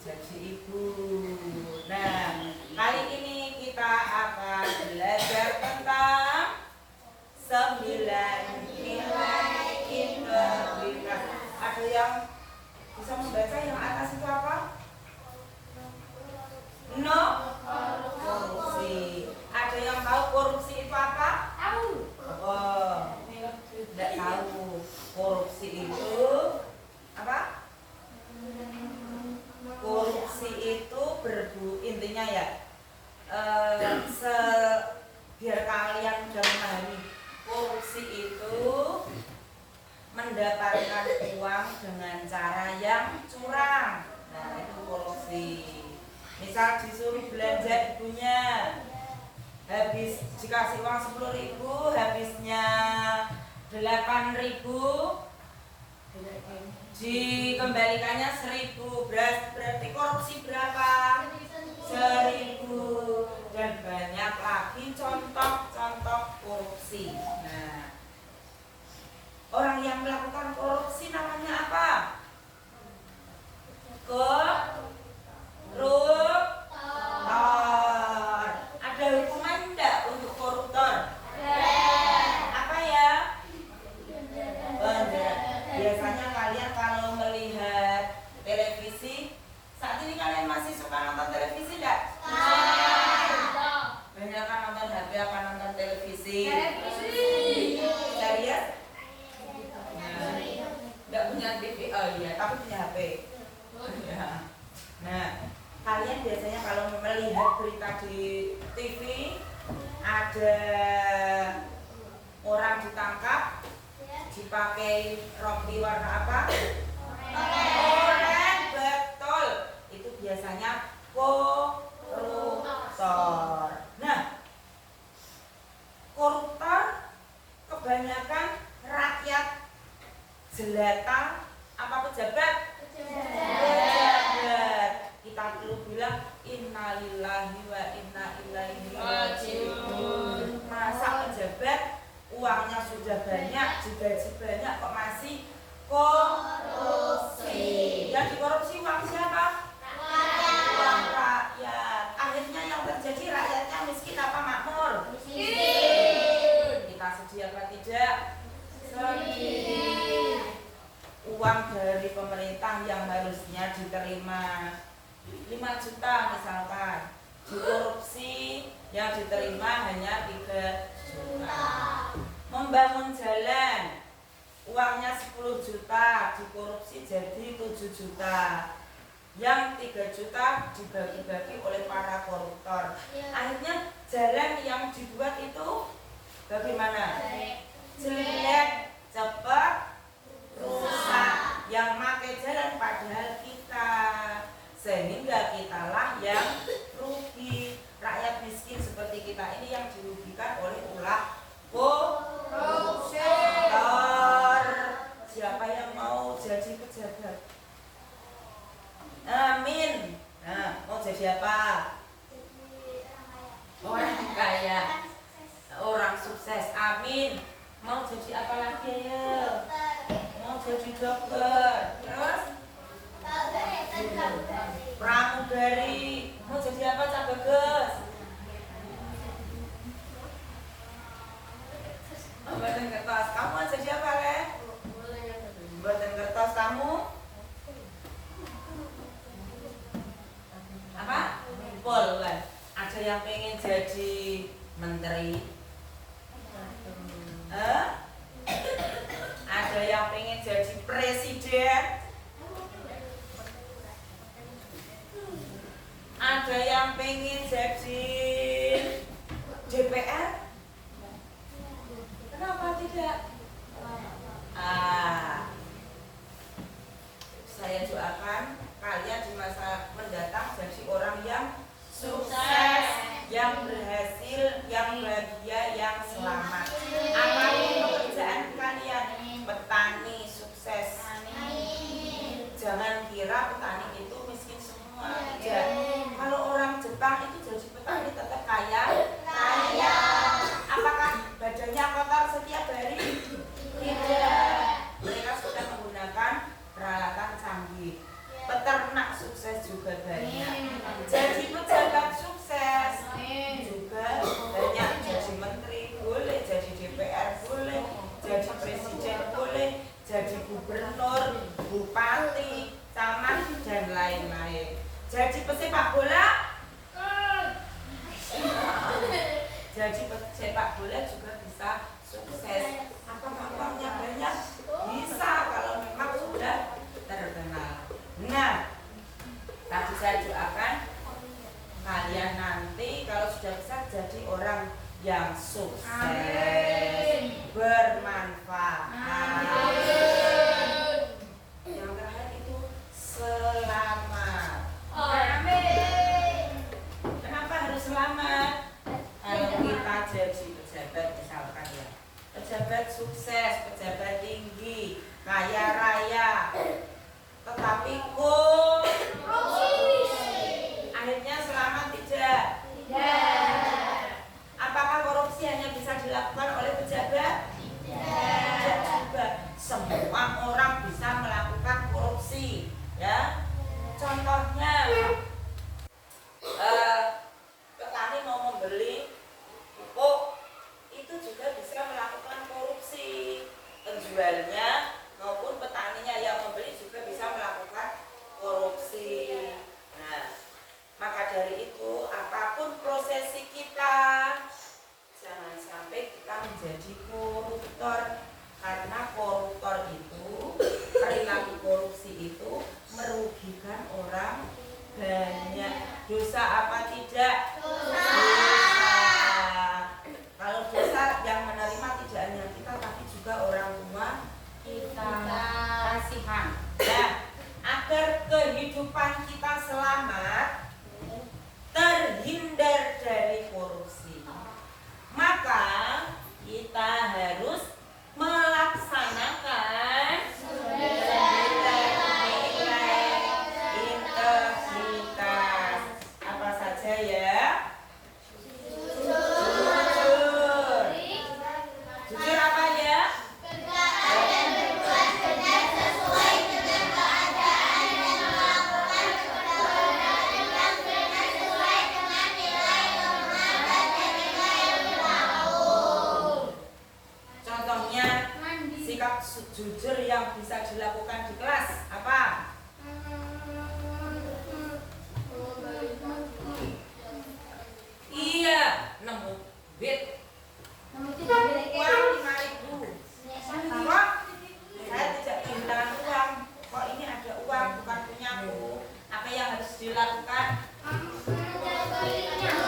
jadi ibu. Nah, kali ini kita akan belajar tentang 9 nilai integritas. Ada yang bisa membaca yang atas itu apa? No korupsi. Ada yang tahu korupsi itu apa? Tahu. Oh, tidak tahu. Korupsi itu apa? Korupsi itu intinya ya, biar kalian sudah memahami, korupsi itu mendapatkan uang dengan cara yang curang. Nah, itu korupsi. Misal disuruh belanja ibunya, habis dikasih uang 10.000, habisnya 8.000, dikembalikannya 1.000, berarti korupsi berapa? 1.000. Dan banyak lagi contoh-contoh korupsi. Nah, orang yang melakukan korupsi namanya apa? Koruptor. Ada hukuman enggak untuk koruptor? Apa ya? Biasanya kalian kalau melihat televisi, saat ini kalian masih suka nonton televisi enggak? Banyak kan nonton HP apa nonton televisi? Serius? Enggak punya TV? Oh iya, tapi punya HP. Nah, kalian biasanya kalau melihat berita di TV, ada orang ditangkap, dipakai rompi warna apa? Oranye, betul. Itu biasanya koruptor. Nah, koruptor kebanyakan rakyat jelata apa pejabat? Pejabat. Kita perlu bilang innalillahi wa inna ilaihi raji'un. Masa pejabat uangnya sudah banyak, digaji banyak kok masih korupsi? Yang dikorupsi uang siapa? Rakyat. Uang rakyat. Akhirnya yang terjadi rakyatnya miskin apa makmur? Miskin. Kita sedia apa tidak? Sedih. Uang dari pemerintah yang harusnya diterima 5 juta misalkan, dikorupsi yang diterima hanya 3 juta. Membangun jalan uangnya 10 juta, dikorupsi jadi 7 juta. Yang 3 juta dibagi-bagi oleh para koruptor. Akhirnya jalan yang dibuat itu bagaimana? Jelek, cepat, rusak. Yang pakai jalan padahal kita, sehingga kitalah yang rugi. Rakyat miskin seperti kita ini yang dirugikan oleh ulah koruptor. Siapa yang mau jadi pejabat? Amin. Nah, mau jadi apa? Orang kaya, orang sukses. Amin. Mau jadi apa lagi ya? Mau jadi dokter. Terus pramugari. Mau jadi apa Cak Bagus? Buatan kertas. Kamu mau jadi apa Le? Buatan kertas kamu? Apa? Polwan. Ada yang pengen jadi menteri? Ada yang pengen jadi presiden? Ada yang pengen jadi DPR? Kenapa tidak? Saya doakan kalian di masa mendatang jadi orang yang sukses, yang berhasil, yang bahagia, yang selamat. Apapun pekerjaan kalian, petani sukses. Jangan kira petani itu miskin semua. Tidak. Kalau orang Jepang itu jadi petani tetap kaya. Apakah badannya kotor setiap hari? Jadi pesepak bola. Jadi pesepak bola juga bisa sukses. Apakah uangnya banyak? Bisa kalau memang sudah terkenal. Nah, tadi saya doakan kalian nanti kalau sudah bisa jadi orang yang sukses. Amin. Bermanfaat. Amin. Yang terakhir itu selamat. Amin. Kenapa harus selamat? Kalau kita jadi pejabat misalkan ya, pejabat sukses, pejabat tinggi, kaya raya, tetapi akhirnya selamat tidak? Tidak. Apakah korupsi hanya bisa dilakukan oleh pejabat? Tidak juga. Semua orang bisa melakukan korupsi, ya. Contohnya, petani mau membeli pupuk, itu juga bisa melakukan korupsi. Penjualnya maupun petaninya yang membeli juga bisa melakukan korupsi. Nah, maka dari itu apapun prosesi kita, jangan sampai kita menjadi koruptor, karena koruptor itu, perilaku korupsi itu merugikan orang banyak. Dosa apa tidak? Dosa. Kalau dosa yang menerima tidak hanya kita tapi juga orang tua kita. Kasihan. Nah, agar kehidupan kita selamat, terhindar dari korupsi, maka kita harus melaksanakan nilai integritas. Apa saja ya? Jujur. Jujur apa ya? Jujur yang bisa dilakukan di kelas apa? Iya, nemu duit. Uang 5.000. Kok saya tidak kehilangan uang? Kok ini ada uang bukan punyaku? Apa yang harus dilakukan?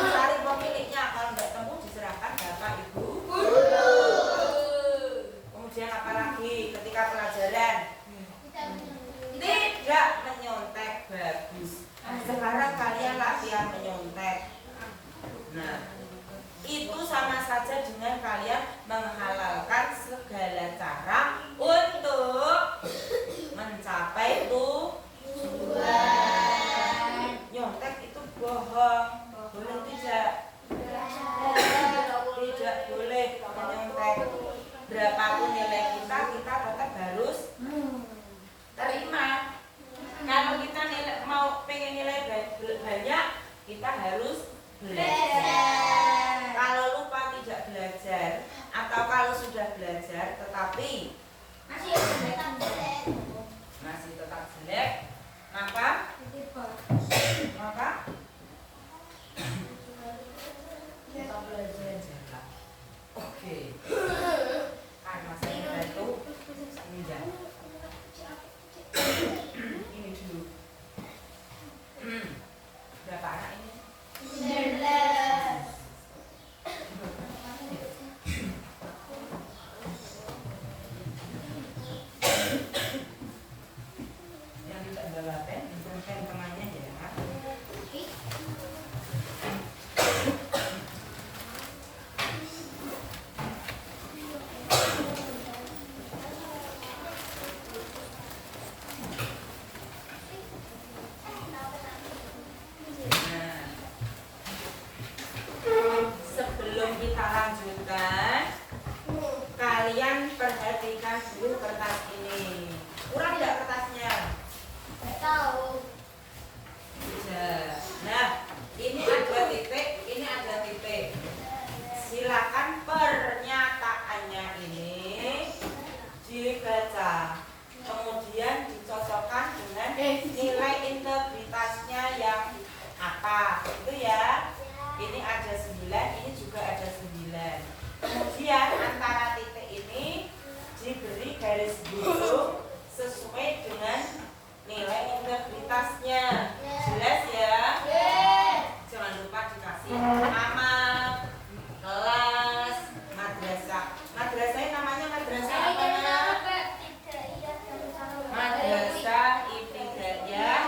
Cari pemiliknya. Kalau tidak temu diserahkan Bapak Ibu guru. Kemudian apa lagi ketika pelajaran? Tidak menyontek. Bagus. Sekarang kalian latihan menyontek. Nah, itu sama saja dengan kalian menghalalkan segala cara untuk mencapai tujuan. Nyontek itu bohong. Boleh tidak? Tidak boleh menyontek. Berapapun nilai kita tetap harus terima. Kalau kita pengen nilai banyak, kita harus belajar. Kalau lupa tidak belajar, atau kalau sudah belajar tetapi masih tetap jelek, maka kita belajar lagi. Oke. Karena saya itu pinjam. Ini dulu. Berapa anak ini? 19. Yang tidak bawa pen, bisa apa? Itu ya. Ini ada 9, ini juga ada 9. Kemudian antara titik ini diberi garis buntu sesuai dengan nilai integritasnya. Jelas ya? Jangan lupa dikasih nama, kelas, madrasah. Madrasahnya namanya madrasah apa? Madrasah Ibtidaiyah.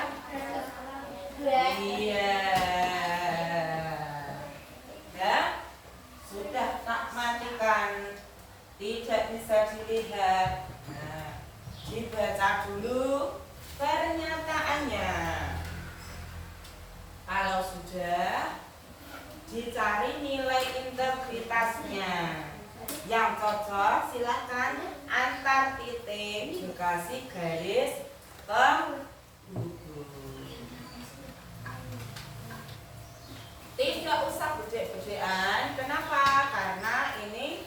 Iya. Ya. Sudah tak matikan. Tidak bisa dilihat. Nah, dibaca dulu pernyataannya. Kalau sudah, dicari nilai integritasnya. Yang cocok silakan antar titik dikasih garis penghubung. Tidak usah bedek-bedekan. Kenapa? Karena ini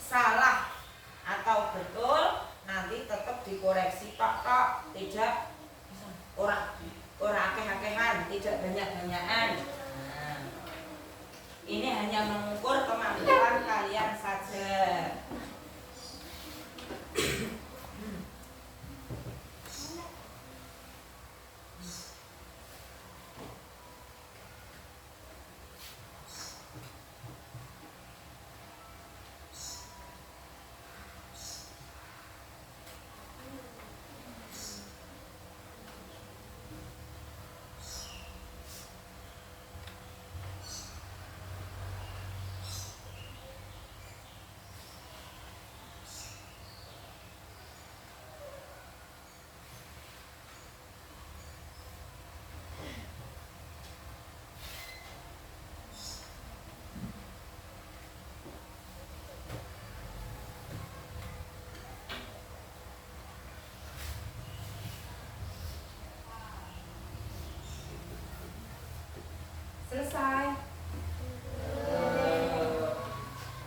salah atau betul nanti tetap dikoreksi tok. Tidak orang akeh-akehan, tidak banyak-banyakan. Nah, ini hanya mengukur kemampuan kalian saja. Selesai.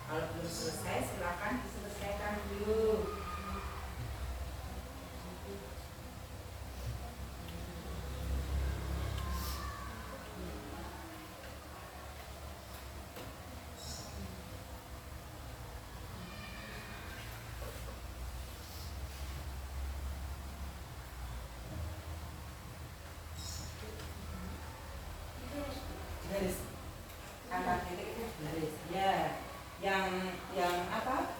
Kalau belum selesai silakan diselesaikan dulu. Garis angka titik itu garis ya, yang apa?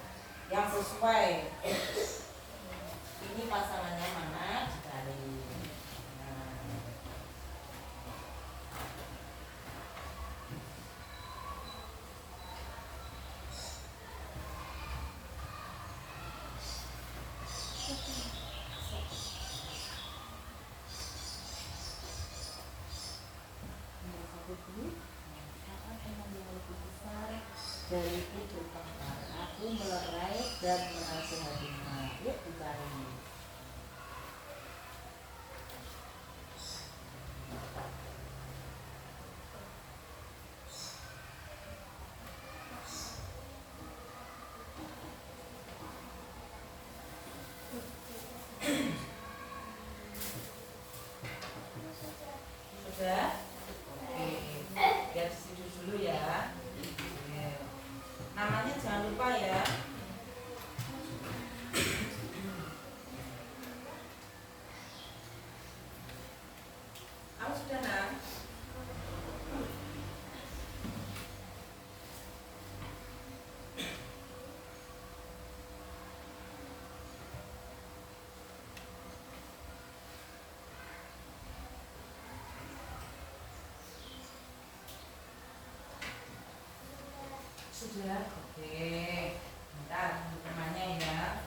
Yang sesuai. Ini pasangannya mana? Dicari. Nah. Dari itu tentang aku melerai dan menasihatinya. Yuk dicari. Sudah? Oke. Lihat di situ dulu ya. Namanya jangan lupa ya. Kamu sudah nak? Sudah? Oke. Bentar, temannya ya.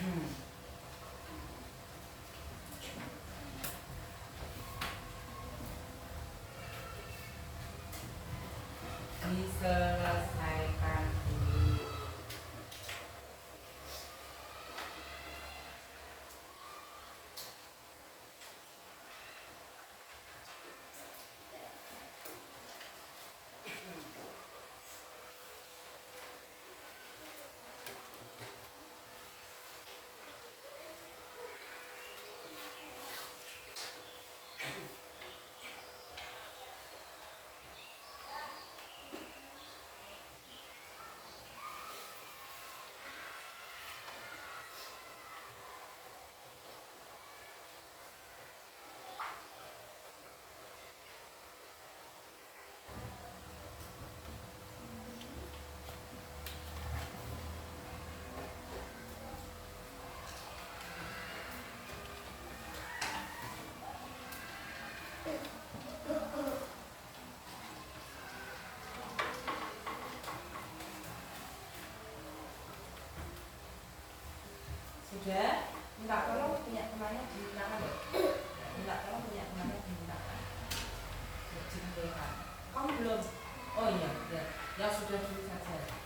Diselesaikan dulu. Sudah, minta tolong punya temannya dimintakan deh. Minta tolong punya temannya dimintakan. Dimintakan. Kamu belum? Oh iya, ya, ya sudah dulu saja.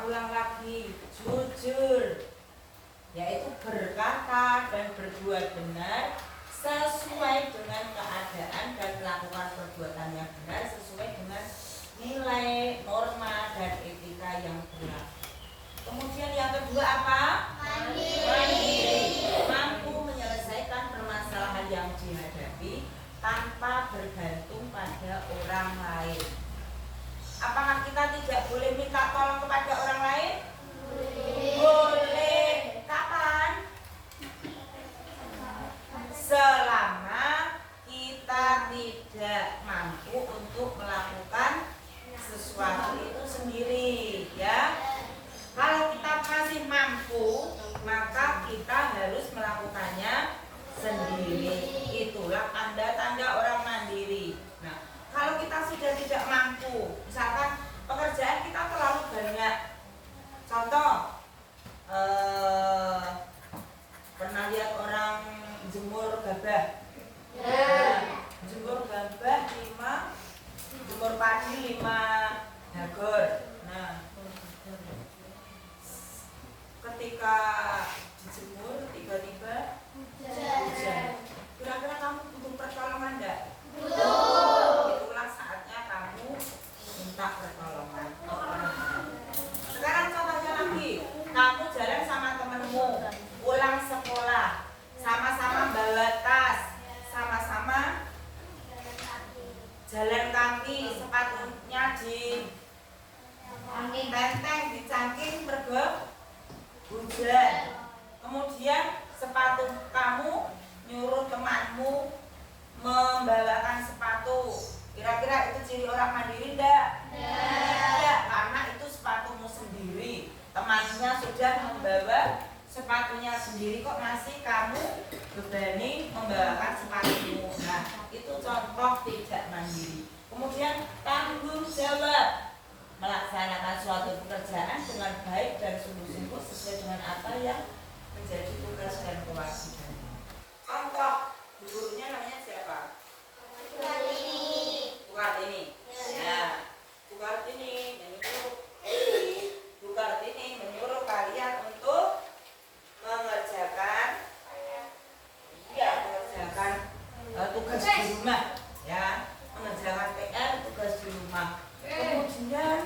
ulang lagi, jujur, yaitu berkata dan berbuat benar sesuai dengan keadaan dan melakukan perbuatan yang benar sesuai dengan nilai, norma, dan etika yang berlaku. Kemudian yang kedua apa? Mandiri. Mampu menyelesaikan permasalahan yang dihadapi tanpa bergantung pada orang lain. enteng dicangking mergo hujan. Kemudian sepatu kamu nyuruh temanmu membawakan sepatu. Kira-kira itu ciri orang mandiri enggak? Enggak, karena itu sepatumu sendiri. Temannya sudah membawa sepatunya sendiri, kok masih kamu berani membawakan sepatumu. Nah, itu contoh tidak mandiri. Kemudian tanggung jawab, melaksanakan suatu pekerjaan dengan baik dan sungguh-sungguh sesuai dengan apa yang menjadi tugas dan kewajiban. Contoh, gurunya namanya siapa? Bu Kartini. Ya, Bu Kartini menyuruh kalian untuk mengerjakan tugas di rumah, ya, mengerjakan PR, tugas di rumah. Kemudian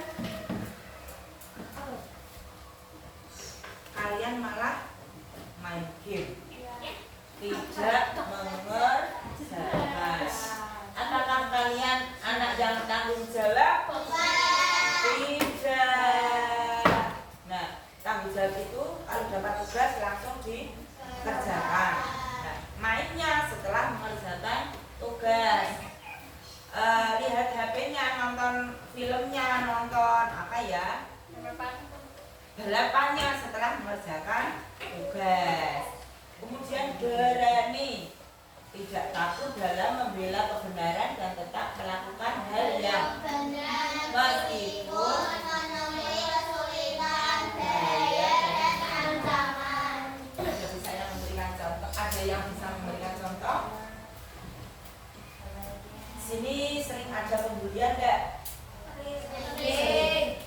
kalian malah main game, tidak mengerjakan. Apakah kalian anak yang tanggung jawab? Tidak. Nah, tanggung jawab itu kalau dapat tugas langsung dikerjakan. Nah, mainnya setelah mengerjakan tugas. Lihat HP-nya, nonton filmnya, nonton apa ya? Balapannya setelah mengerjakan tugas. Kemudian berani, tidak takut dalam membela kebenaran dan tetap melakukan hal yang meskipun menemui kesulitan, bahaya dan ancaman. Ada yang bisa memberikan contoh? Sini sering ada pembulian enggak? Sering.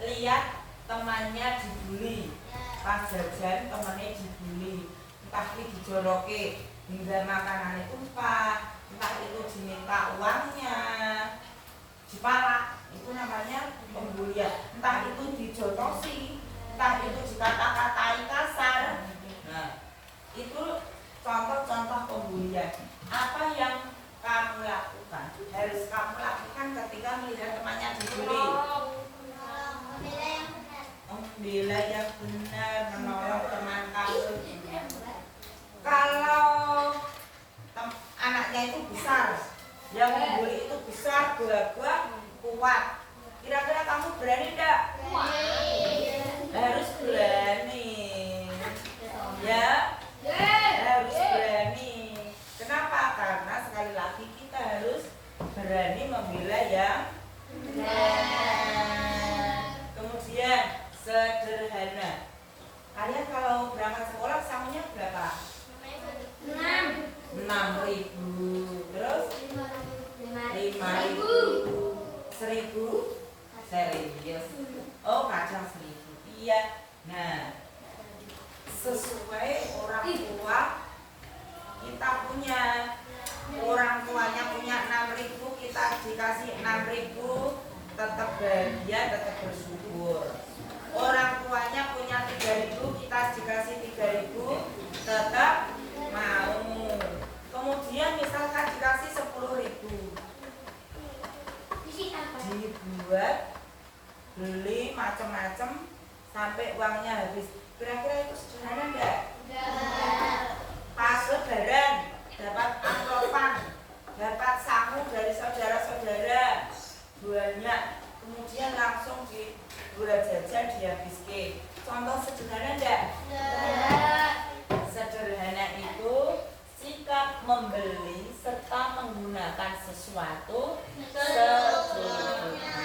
Lihat temannya dibully, pas jajan temannya dibully, entah itu dijoroke hingga makanannya tumpah, entah itu diminta uangnya, dipalak, itu namanya pembulian. Entah itu dijotosi, entah itu dikata-katai kasar. Nah, itu contoh-contoh pembulian. Apa yang kamu lakukan, harus kamu lakukan ketika melihat temannya dibully? Membela yang benar, menolong teman kamu. Kalau anaknya itu besar, yang membuli itu besar, gagah, kuat, kira-kira kamu berani enggak? Harus berani, ya, harus berani. Kenapa? Karena sekali lagi kita harus berani membela yang benar. Kemudian sederhana. Kalian kalau berangkat sekolah sangunya berapa? 6.000. Terus 5.000. 1.000. Serius? Oh, kadang 1.000. Iya. Nah, sesuai orang tua kita punya. Orang tuanya punya 6.000, kita dikasih 6.000, tetap bahagia, tetap bersyukur. Orang tuanya punya 3.000, kita dikasih 3.000, tetap mau. Kemudian misalkan dikasih 10.000, dibuat beli macam-macam sampai uangnya habis. Kira-kira itu sederhana enggak? Pas lebaran dapat amplopan, dapat sangu dari saudara-saudara banyak, kemudian langsung dibuat jajan, dihabiskan. Contoh sederhana enggak? Sederhana itu sikap membeli serta menggunakan sesuatu secukupnya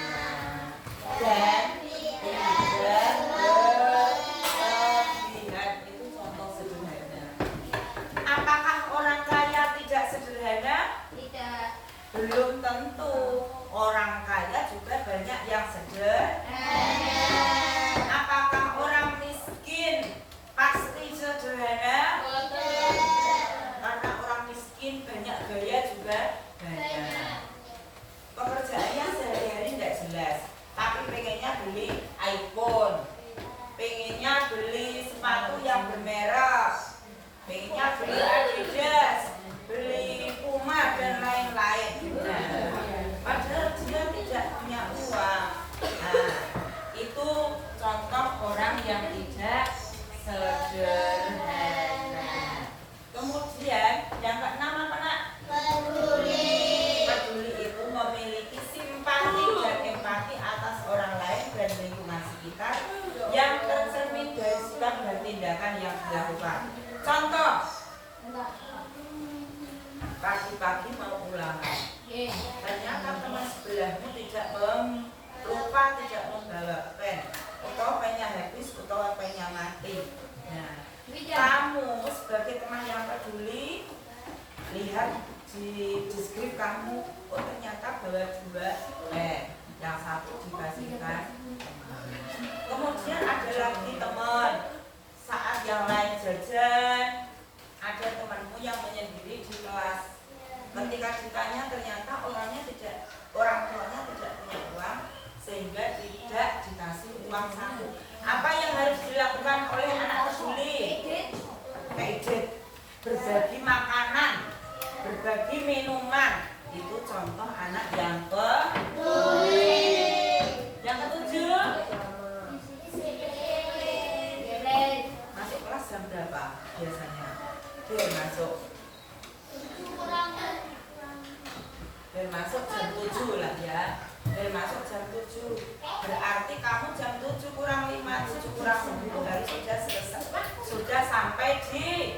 dan tidak berlebihan. Itu contoh sederhana. Apakah orang kaya tidak sederhana? Tidak. Belum tentu. Orang kaya juga banyak yang sederhana. Apakah orang miskin pasti sederhana? Karena orang miskin banyak gaya juga banyak. Pekerjaannya sehari-hari tidak jelas, tapi pengennya contoh orang yang tidak sederhana. Kemudian yang keenam apa nak? Peduli. Peduli itu memiliki simpati dan empati atas orang lain dan lingkungan sekitar yang tercermin dari sikap dan tindakan yang dilakukan. Contoh, pagi-pagi mau ulangan, ternyata teman sebelahmu tidak lupa tidak membawa pen, atau pennya habis, atau pennya mati. Nah, kamu sebagai teman yang peduli, lihat di skrip kamu, oh ternyata bawa 2 pen, yang satu dikasihkan. Kemudian ada lagi teman, saat yang lain jajan, ada temanmu yang menyendiri di kelas. Ketika ditanya ternyata orang tuanya tidak punya uang, sehingga tidak dikasih uang saku. Apa yang harus dilakukan oleh anak peduli? Edit, berbagi makanan, berbagi minuman. Itu contoh anak yang peduli. Yang ketujuh, masuk kelas jam berapa biasanya? Biar masuk jam 7 lah ya. Biar masuk jam 7. Berarti kamu jam 7 kurang 5, 7 kurang 10 harus sudah selesai. Sudah sampai di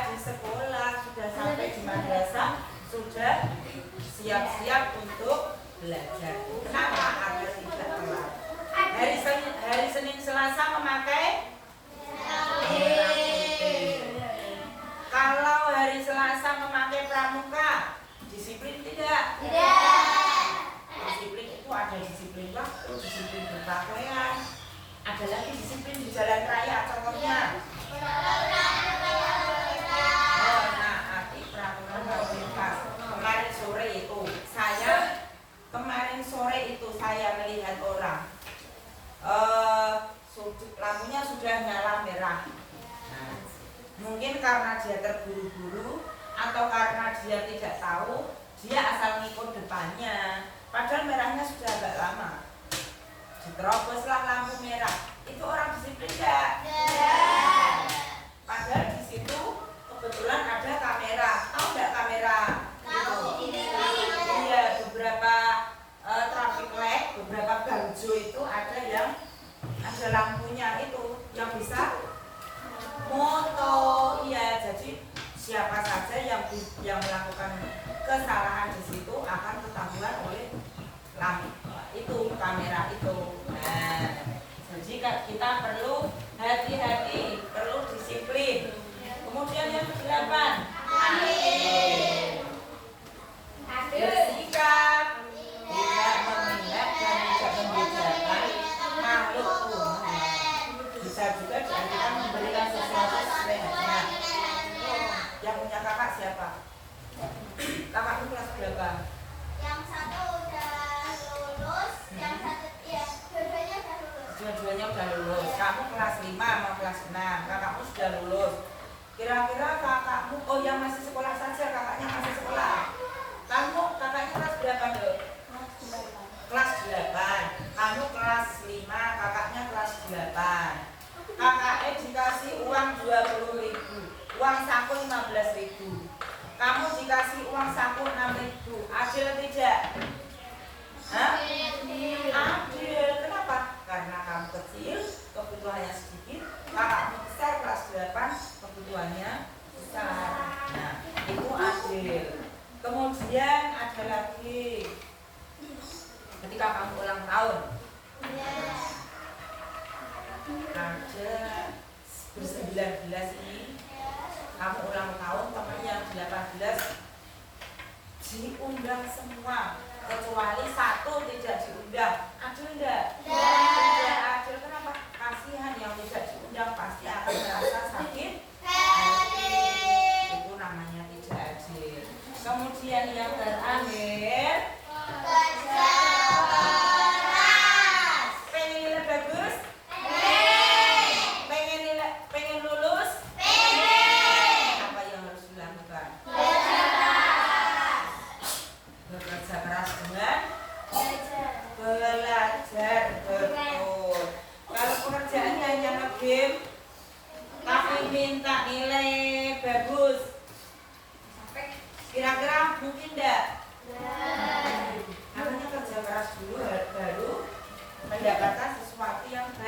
di sekolah, sudah sampai di madrasah, sudah siap-siap untuk belajar. Kenapa? Agar tidak telat. Hari Senin Selasa memakai merah putih. Kalau hari Selasa memakai pramuka, disiplin tidak? Tidak. Disiplin itu ada disiplin waktu, disiplin berpakaian, ada lagi disiplin di jalan raya. Contohnya, pramuka lalu lintas. Kemarin sore itu saya melihat orang, lampunya sudah nyala merah. Nah, mungkin karena dia terburu-buru atau karena dia tidak tahu, dia asal ngikut depannya. Padahal merahnya sudah agak lama. Diteroboslah lampu merah. Itu orang disiplin enggak? Tidak. Padahal di situ kebetulan ada kamera. Tahu enggak kamera? Tahu. Iya, beberapa traffic light, beberapa gangjo itu ada yang ada lampunya itu yang bisa moto. Iya, jadi siapa saja yang melakukan kesalahan di situ akan ketahuan oleh lampu itu, kamera itu. Nah, jadi kita perlu hati-hati, perlu disiplin. Kemudian yang ke-8, bersikap tidak memihak dan tidak membedakan makhluk Tuhan. Bisa juga diartikan memberikan sesuatu sesuai hatinya. Yang punya kakak siapa? Kakakmu kelas berapa? Yang satu udah lulus, yang satu ya dua-duanya udah lulus. Dua-duanya udah lulus. Kamu kelas 5 sama kelas 6. Kakakmu sudah lulus. Kira-kira kakakmu, oh yang masih sekolah saja, kakaknya masih sekolah. Kakaknya kelas berapa, Dok? Kelas 8. Kamu kelas 5, kakaknya kelas 8. Kakaknya dikasih uang 20.000, uang saku 15.000. Kamu dikasih uang saku 6.000. Adil tidak? Hah? Adil. Kenapa? Karena kamu kecil, kebutuhannya sedikit. Kakakmu besar, kelas 8, kebutuhannya besar. Nah, itu adil. Kemudian ada lagi ketika kamu ulang tahun, ada ber-19 ini kamu ulang tahun, teman yang 18 diundang semua kecuali satu tidak diundang. Adil enggak? Tidak adil. Kenapa? Kasihan yang tidak diundang pasti akan merasa sakit hati. Itu namanya tidak adil. Kemudian yang terakhir, kerja keras. Pengen nilai bagus? Pengen lulus? Apa yang harus dilakukan? Bekerja keras dengan belajar.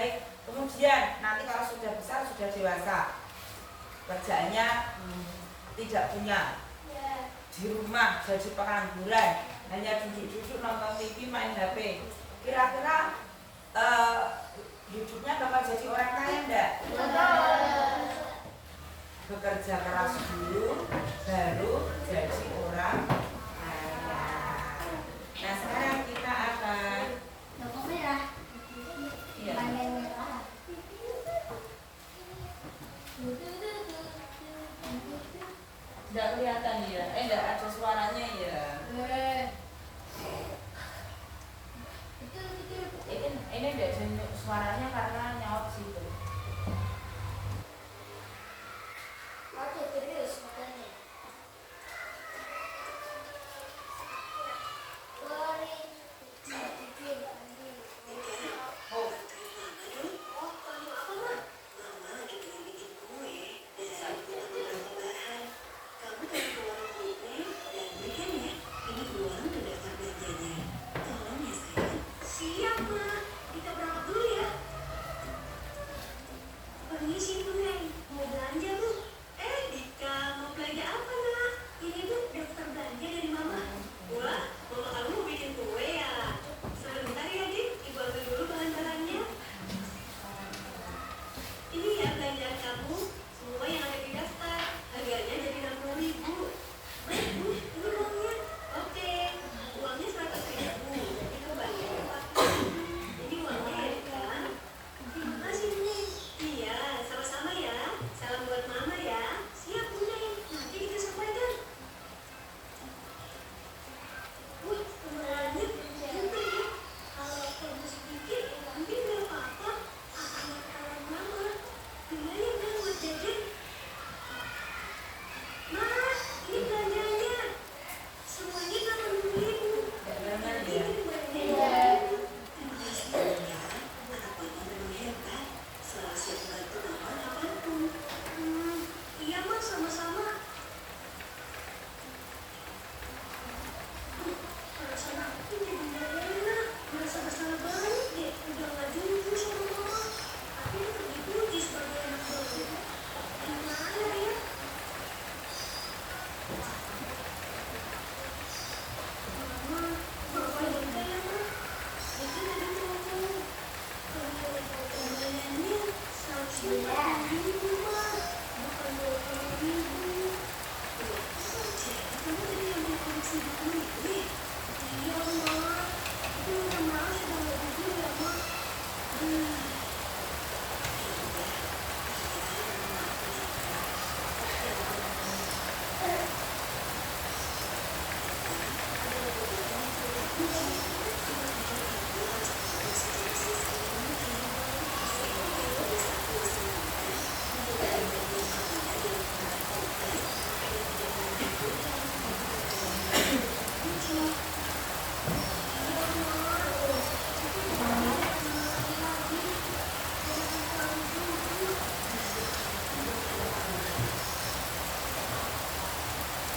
baik. Kemudian nanti kalau sudah besar, sudah dewasa, kerjaannya tidak punya, di rumah jadi pengangguran, hanya duduk-duduk nonton TV, main HP. Kira-kira hidupnya bakal jadi orang kaya enggak? Bekerja keras dulu, baru jadi orang kaya. Nah sekarang kita akan Enggak kelihatan ya? Enggak ada suaranya ya? Ini enggak ada suaranya karena nyaut situ.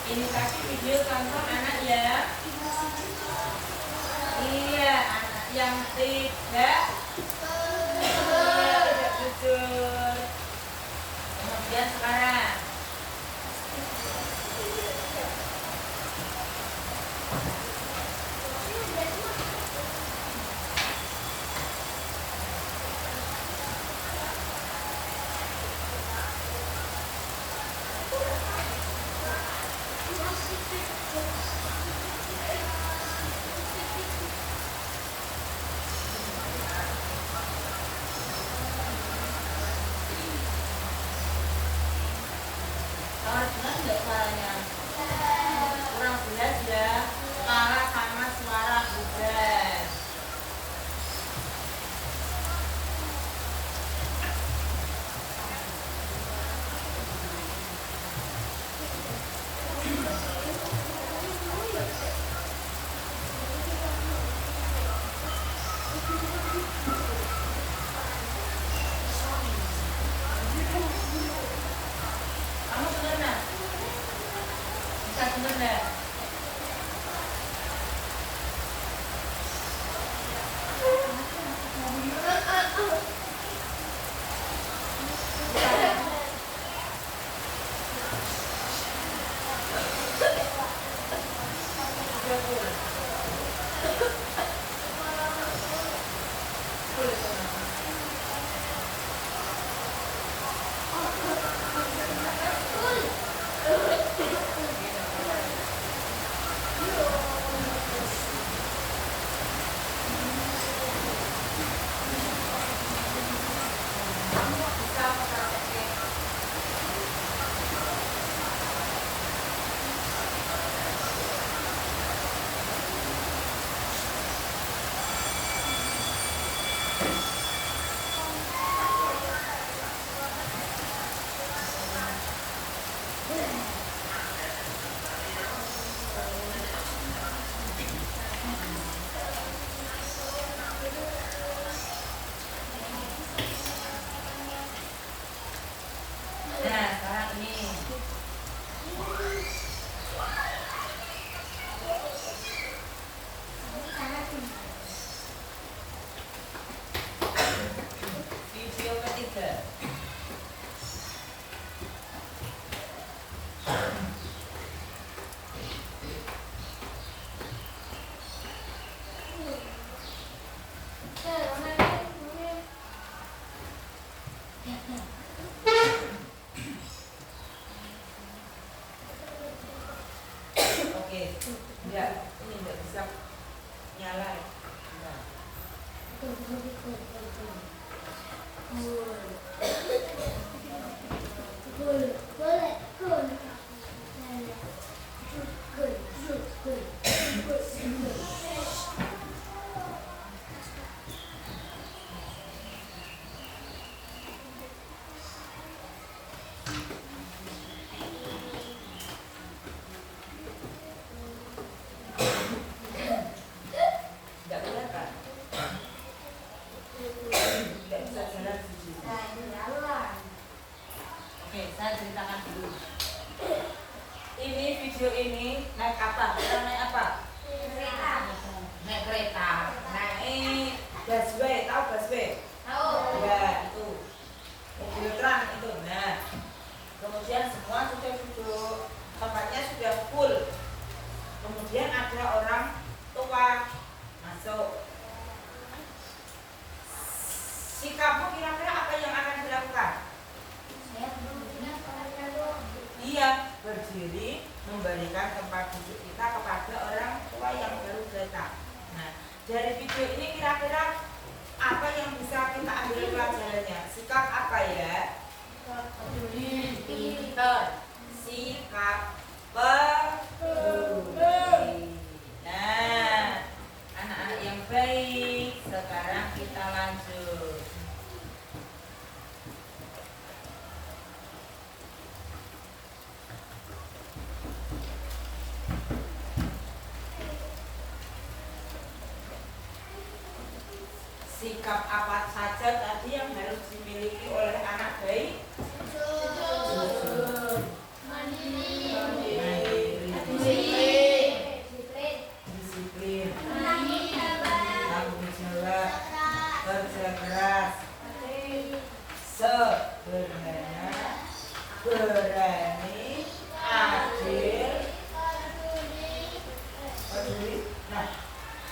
Ini kasih video contoh anak ya. Iya, anak yang tidak jujur. Kemudian sekarang Nah, sekarang ini video ketiga. Oke, enggak, ini enggak bisa nyala. Nah, enggak kelihatan. Enggak bisa jalan sendiri. Oke, saya ceritakan dulu. Ini video ini naik apa? Kita naik apa? Naik kereta. Naik busway, tahu busway? Ya, itu. Mobil tram itu. Nah, kemudian semua sudah duduk, tempatnya sudah full. Kemudian ada orang tua masuk. Sikapmu kira-kira apa yang akan dilakukan? Iya, berdiri memberikan tempat duduk kita kepada orang tua yang baru datang. Nah, dari video ini kira-kira apa yang bisa kita ambil pelajarannya? Sikap apa ya? Peduli, pintar. Sikap peduli. Nah, anak-anak yang baik, sekarang kita lanjut. Sikap apa saja tadi yang harus dimiliki oleh anak baik? Jujur, mandiri, disiplin, tanggung jawab, kerja keras, sederhana, berani, adil, peduli. Nah,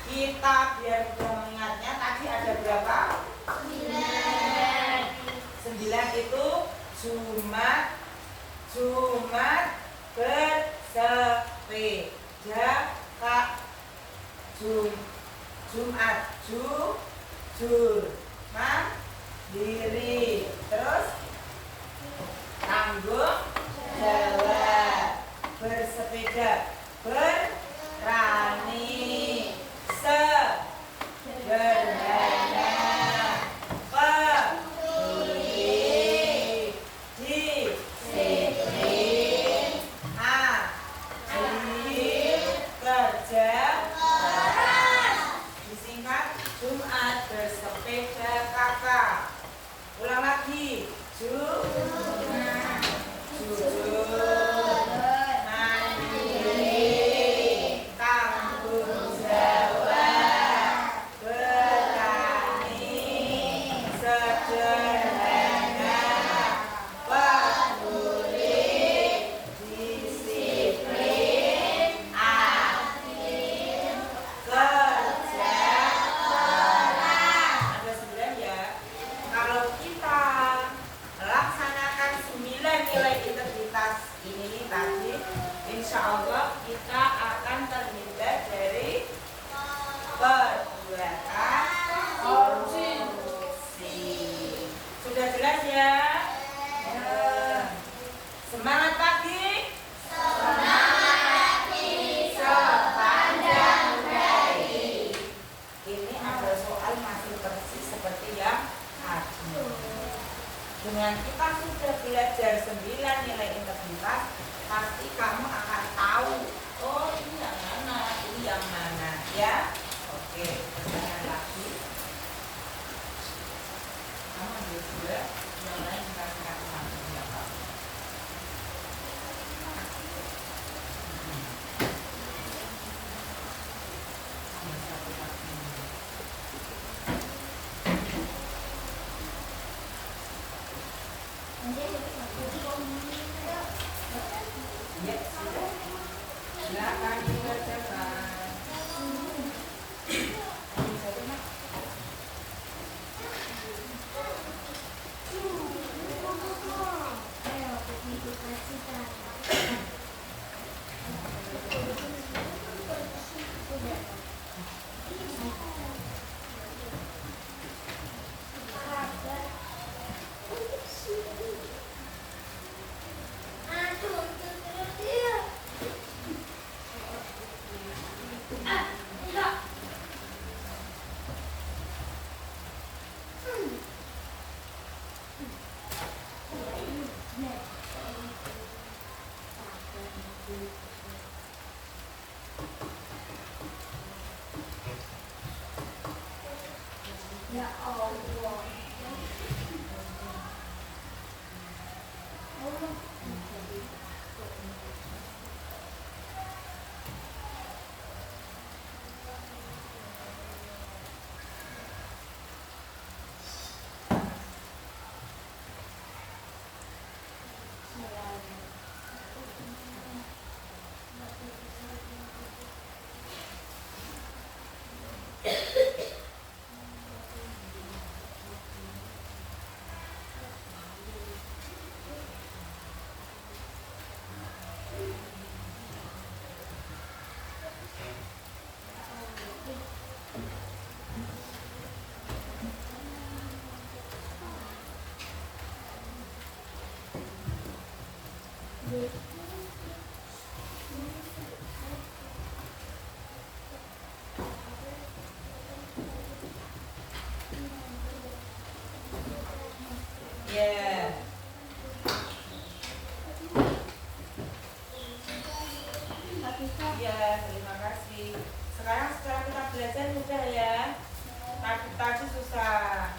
kita biar mudah mengingatnya tadi ada berapa? 9 itu Jumat bersepeda Kak Jumat jujur mandiri, terus tanggung jawab, bersepeda berani, sederhana, peduli, disiplin, adil, kerja keras. Disingkat Jumat bersepeda kakak. Ulang lagi. Jumat jujur mandiri, tanggung jawab, berani, sederhana, peduli, disiplin, adil, kerja keras. Ada 9 Dengan kita sudah belajar 9 nilai integritas, pasti kamu akan tahu, oh ini yang mana, ini yang mana, ya. Oke, pertanyaan lagi. Kamu ambil juga, yang lain dikasih satu ya Pak. Ya, sudah. Silakan dibacakan. Ambil saja, Mak. Ya Allah. Ya. Ya, terima kasih. Sekarang setelah kita belajar mudah ya. Tadi susah.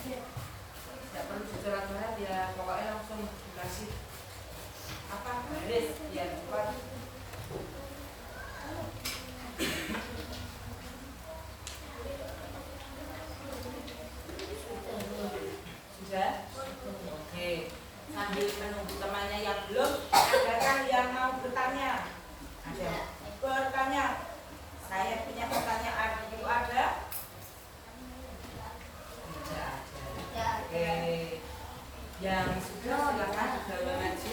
Tidak perlu surat-surat ya, pokoknya langsung dikasih apa baris ya cepat. Sudah? Oke. Sambil menunggu temannya yang belum, adakah yang mau bertanya? Ada. Bertanya. Saya punya pertanyaan, itu ada? Tidak ada. Oke. Yang sudah silakan dibawa maju.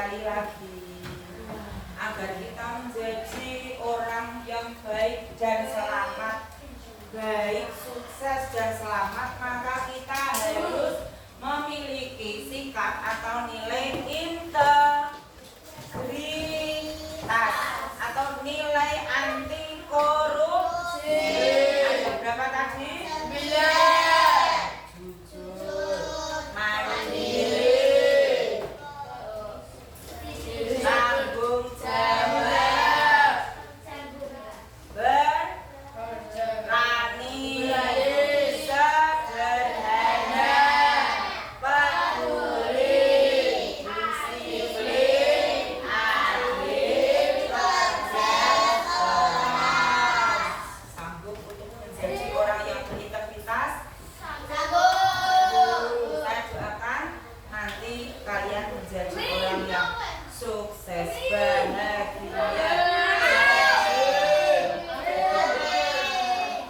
sekali lagi agar kita menjadi orang yang baik dan selamat, baik, sukses dan selamat, maka kita harus memiliki sikap atau nilai integritas atau nilai anti korupsi. Ada berapa tadi? 9. Jujur, mandiri, tanggung jawab, berani, sederhana, peduli, disiplin, adil, cerdas, sanggup untuk menjadi orang yang berintegritas. Saya doakan nanti kalian menjadi orang yang sukses, bahagia.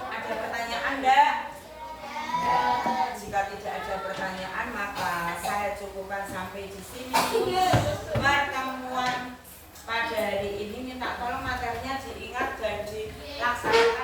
Ada pertanyaan enggak? Jika tidak ada pertanyaan, maka saya cukupkan sampai di sini pertemuan pada hari ini. Minta tolong materinya diingat dan dilaksanakan